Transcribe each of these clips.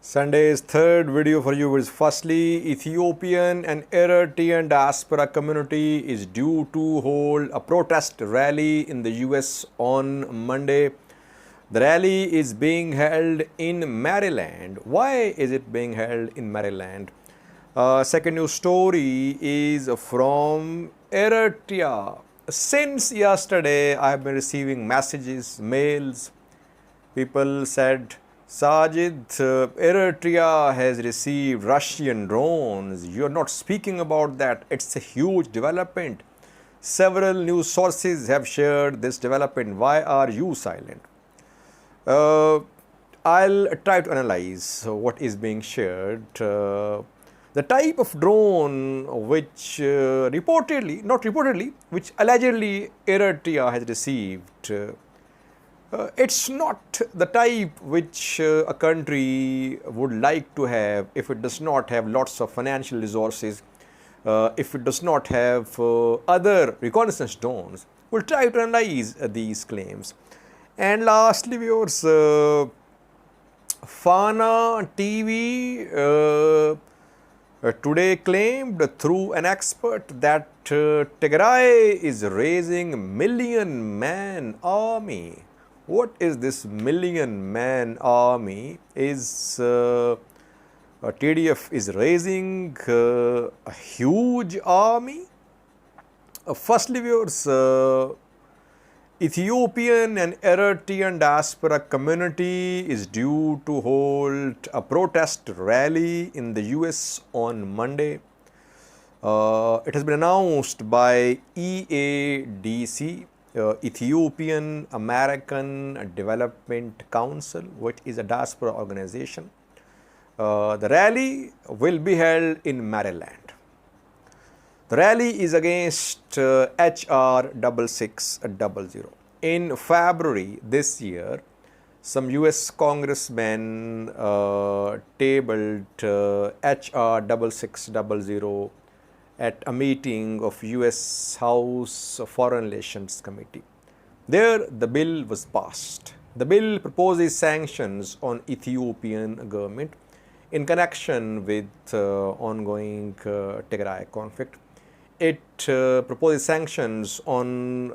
Sunday's third video for you is firstly, Ethiopian and Eritrean diaspora community is due to hold a protest rally in the US on Monday. The rally is being held in Maryland. Why is it being held in Maryland? Second news story is from Eritrea. Since yesterday, I have been receiving messages, mails. People said, Sajid, Eritrea has received Russian drones. You're not speaking about that. It's a huge development. Several news sources have shared this development. Why are you silent? I'll try to analyze what is being shared. The type of drone which which allegedly Eritrea has received, it's not the type which a country would like to have if it does not have lots of financial resources, if it does not have other reconnaissance drones. We'll try to analyze these claims. And lastly, viewers, Fana TV today claimed through an expert that Tigray is raising million-man army. What is this million-man army? Is TDF is raising a huge army? Firstly, viewers, Ethiopian and Eritrean diaspora community is due to hold a protest rally in the US on Monday. It has been announced by EADC, Ethiopian+American Development Council, which is a diaspora organization. The rally will be held in Maryland. The rally is against HR 6600. In February this year, some US congressmen tabled HR 6600 at a meeting of US House Foreign Relations Committee. There, the bill was passed. The bill proposes sanctions on Ethiopian government in connection with ongoing Tigray conflict. It proposes sanctions on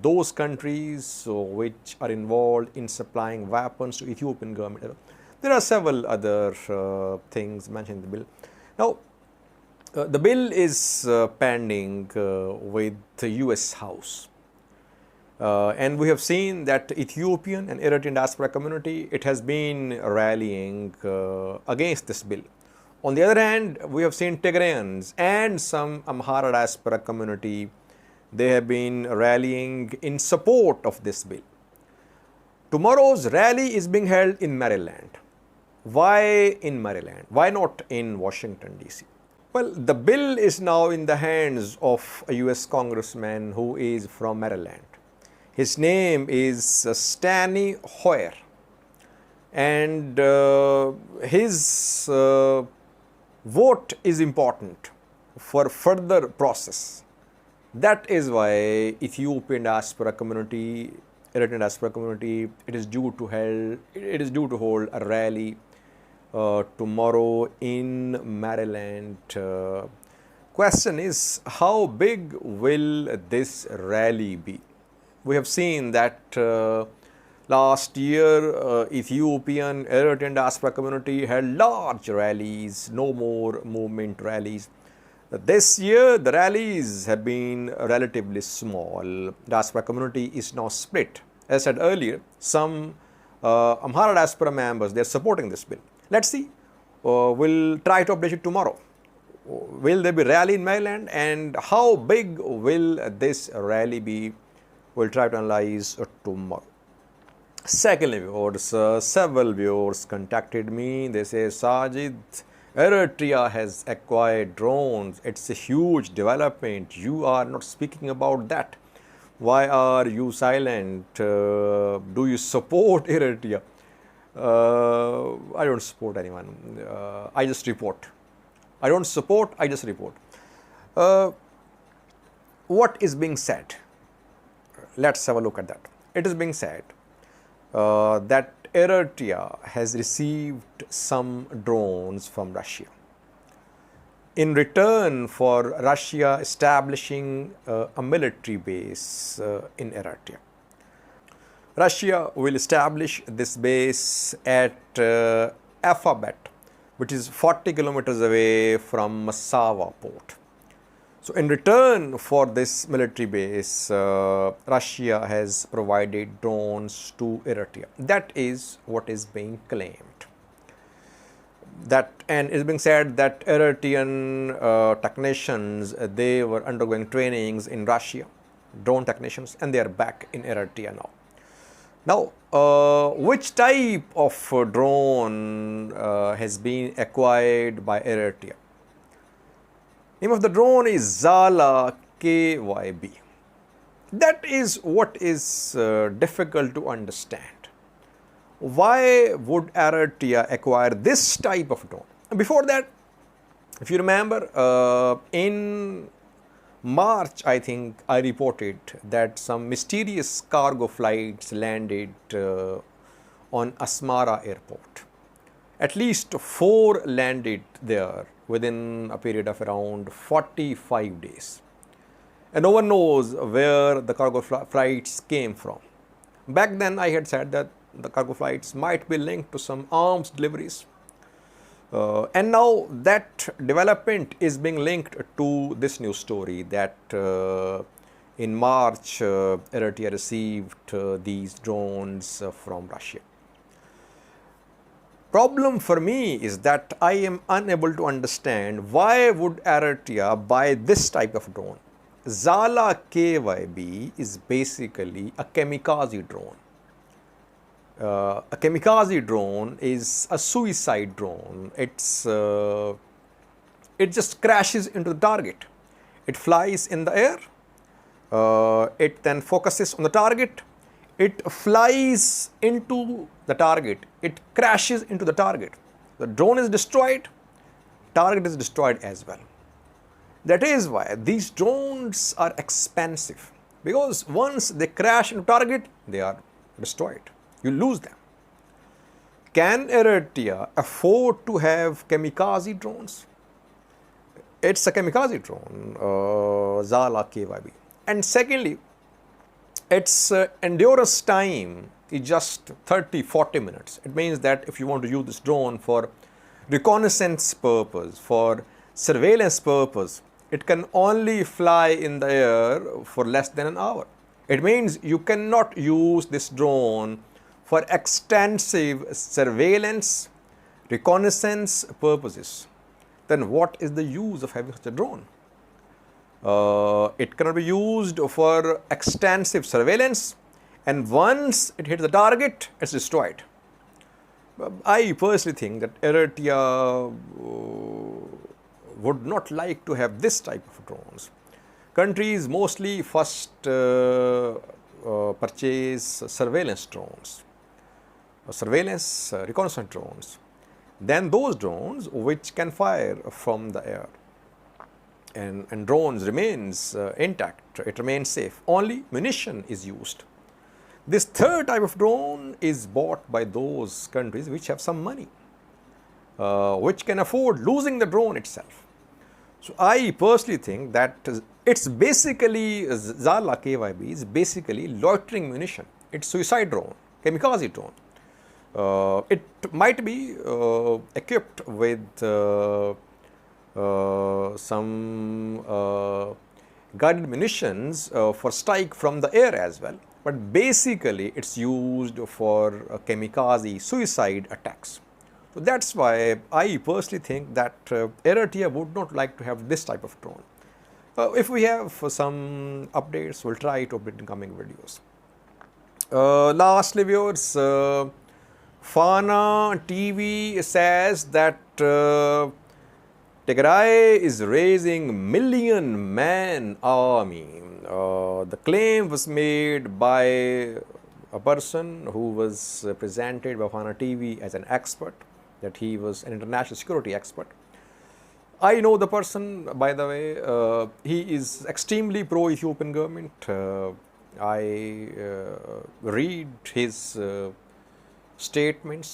those countries which are involved in supplying weapons to Ethiopian government. There are several other things mentioned in the bill. Now, the bill is pending with the US House. And we have seen that Ethiopian and Eritrean diaspora community, it has been rallying against this bill. On the other hand, we have seen Tigrayans and some Amhara diaspora community, they have been rallying in support of this bill. Tomorrow's rally is being held in Maryland. Why in Maryland? Why not in Washington, D.C.? Well, the bill is now in the hands of a US congressman who is from Maryland. His name is Steny Hoyer, and his vote is important for further process. That is why Ethiopian diaspora community, Eritrean diaspora community, it is due to hold a rally tomorrow in Maryland. Question is, how big will this rally be? We have seen that last year Ethiopian Eritrean diaspora community had large rallies, no more movement rallies. This year the rallies have been relatively small. Diaspora community is now split. As I said earlier, some Amhara diaspora members, they are supporting this bill. Let's see. We'll try to update it tomorrow. Will there be rally in Maryland, and how big will this rally be? We'll try to analyze tomorrow. Secondly, viewers, several viewers contacted me. They say, Sajid, Eritrea has acquired drones. It's a huge development. You are not speaking about that. Why are you silent? Do you support Eritrea? I don't support anyone. I just report. I don't support, I just report. What is being said? Let's have a look at that. It is being said that Eritrea has received some drones from Russia in return for Russia establishing a military base in Eritrea. Russia will establish this base at Alphabet, which is 40 kilometers away from Massawa port. So in return for this military base, Russia has provided drones to Eritrea. That is what is being claimed. And it's being said that Eritrean technicians, they were undergoing trainings in Russia, drone technicians, and they are back in Eritrea now. Now, which type of drone has been acquired by Eritrea? Name of the drone is Zala KYB. That is what is difficult to understand. Why would Eritrea acquire this type of drone? Before that, if you remember, in March, I think I reported that some mysterious cargo flights landed on Asmara airport. At least 4 landed there within a period of around 45 days. And no one knows where the cargo flights came from. Back then, I had said that the cargo flights might be linked to some arms deliveries. And now that development is being linked to this news story that in March, Eritrea received these drones from Russia. Problem for me is that I am unable to understand why would Eritrea buy this type of drone. Zala KYB is basically a kamikaze drone. A kamikaze drone is a suicide drone. It just crashes into the target. It flies in the air. It then focuses on the target. It flies into the target. It crashes into the target. The drone is destroyed. Target is destroyed as well. That is why these drones are expensive, because once they crash into target, they are destroyed. You lose them. Can Eritrea afford to have kamikaze drones? It's a kamikaze drone, Zala KYB. And secondly, its endurance time is just 30-40 minutes. It means that if you want to use this drone for reconnaissance purpose, for surveillance purpose, it can only fly in the air for less than an hour. It means you cannot use this drone for extensive surveillance, reconnaissance purposes. Then what is the use of having such a drone? It cannot be used for extensive surveillance, and once it hits the target, it's destroyed. I personally think that Eritrea would not like to have this type of drones. Countries mostly first purchase surveillance drones, surveillance reconnaissance drones, then those drones which can fire from the air. And drones remains intact, it remains safe. Only munition is used. This third type of drone is bought by those countries which have some money, which can afford losing the drone itself. So I personally think that it's basically, Zala KYB is basically loitering munition. It's suicide drone, kamikaze drone. It might be equipped with some guided munitions for strike from the air as well. But basically, it's used for kamikaze suicide attacks. So that's why I personally think that Eritrea would not like to have this type of drone. If we have some updates, we'll try to update in coming videos. Lastly, viewers, Fana TV says that Tigray is raising million-man army. The claim was made by a person who was presented by Fana TV as an expert, that he was an international security expert. I know the person, by the way. He is extremely pro-Ethiopian government. I read his statements.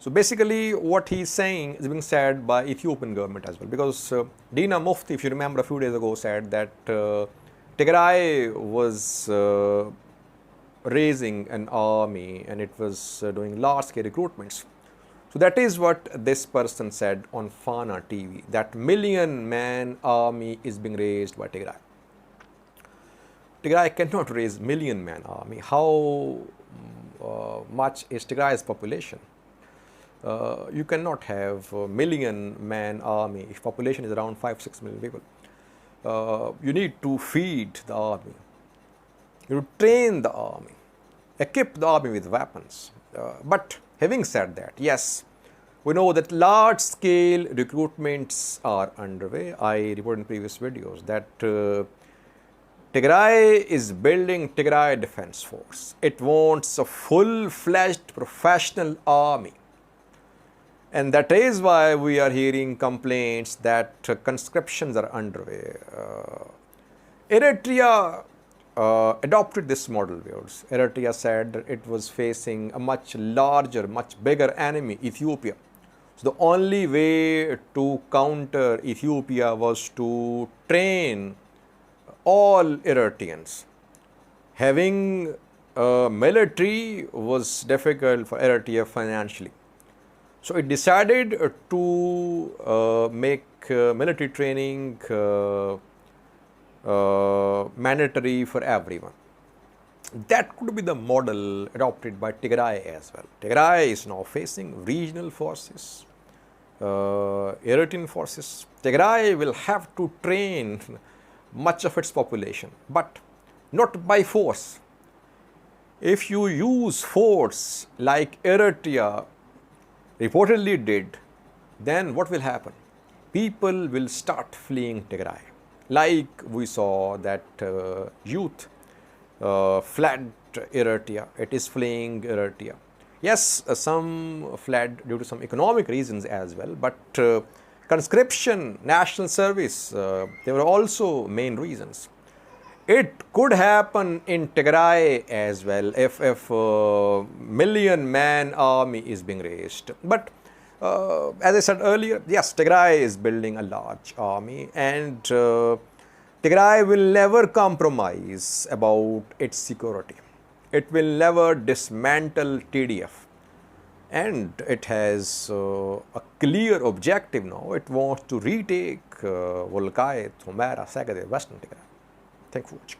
So basically what he's saying is being said by Ethiopian government as well, because Dina Mufti, if you remember a few days ago, said that Tigray was raising an army and it was doing large-scale recruitments. So that is what this person said on Fana TV, that million-man army is being raised by Tigray. Tigray cannot raise million-man army. How much is Tigray's population? You cannot have a million-man army if population is around 5-6 million people. You need to feed the army. You train the army, equip the army with weapons. But having said that, yes, we know that large-scale recruitments are underway. I reported in previous videos that Tigray is building Tigray Defense Force. It wants a full-fledged professional army. And that is why we are hearing complaints that conscriptions are underway. Eritrea adopted this model. Eritrea said that it was facing a much larger, much bigger enemy, Ethiopia. So the only way to counter Ethiopia was to train all Eritreans. Having a military was difficult for Eritrea financially. So it decided to make military training mandatory for everyone. That could be the model adopted by Tigray as well. Tigray is now facing regional forces, Eritrean forces. Tigray will have to train much of its population, but not by force. If you use force like Eritrea reportedly did, then what will happen? People will start fleeing Tigray. Like we saw that youth fled Eritrea. It is fleeing Eritrea. Yes, some fled due to some economic reasons as well, but conscription, national service, they were also main reasons. It could happen in Tigray as well if a million-man army is being raised. But as I said earlier, yes, Tigray is building a large army, and Tigray will never compromise about its security. It will never dismantle TDF. And it has a clear objective now. It wants to retake Volkayt, Humera, Sagade, Western Tigray. Thank you for watching.